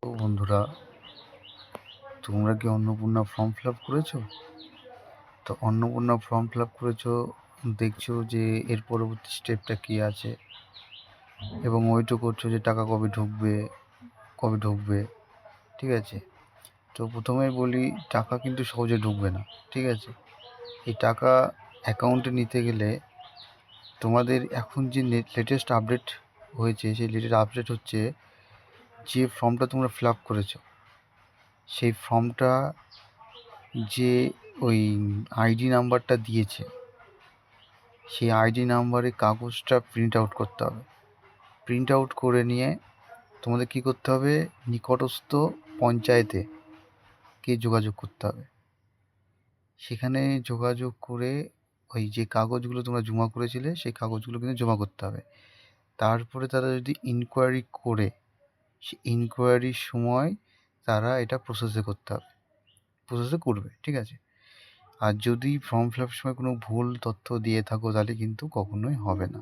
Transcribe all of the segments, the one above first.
তো বন্ধুরা, তোমরা কি অন্নপূর্ণা ফর্ম ফিল আপ করেছো? তো অন্নপূর্ণা ফর্ম ফিল আপ করেছো, দেখছো যে এর পরবর্তী স্টেপটা কী আছে এবং ওয়েটও করছো যে টাকা কবে ঢুকবে, ঠিক আছে? তো প্রথমেই বলি, টাকা কিন্তু সহজে ঢুকবে না, ঠিক আছে? এই টাকা অ্যাকাউন্টে নিতে গেলে তোমাদের এখন যে লেটেস্ট আপডেট হয়েছে, সেই লেটেস্ট আপডেট হচ্ছে যে ফর্মটা তোমরা ফিল আপ করেছো, সেই ফর্মটা যে ওই আইডি নাম্বারটা দিয়েছে, সেই আইডি নাম্বারে কাগজটা প্রিন্ট আউট করতে হবে। প্রিন্ট আউট করে নিয়ে তোমাদের কী করতে হবে, নিকটস্থ পঞ্চায়েতে যোগাযোগ করতে হবে। সেখানে যোগাযোগ করে ওই যে কাগজগুলো তোমরা জমা করেছিলে, সেই কাগজগুলো কিন্তু জমা করতে হবে। তারপরে তারা যদি ইনকোয়ারি করে, সেই ইনকোয়ারির সময় তারা এটা প্রসেসে করবে, ঠিক আছে? আর যদি ফর্ম ফিল আপের সময় কোনো ভুল তথ্য দিয়ে থাকো, তাহলে কিন্তু কখনোই হবে না।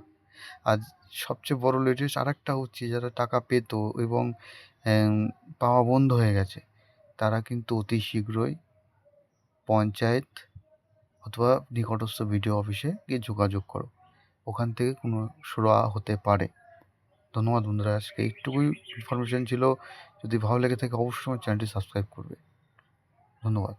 আর সবচেয়ে বড় লেটেস্ট আরেকটা হচ্ছে, যারা টাকা পেত এবং পাওয়া বন্ধ হয়ে গেছে, তারা কিন্তু অতি শীঘ্রই পঞ্চায়েত অথবা নিকটস্থ বিডিও অফিসে গিয়ে যোগাযোগ করো। ওখান থেকে কোনো সুরাহা হতে পারে। ধন্যবাদ বন্ধুরা, আজকে এইটুকুই ইনফরমেশান ছিল। যদি ভালো লেগে থাকে অবশ্যই আমার চ্যানেলটি সাবস্ক্রাইব করবে। ধন্যবাদ।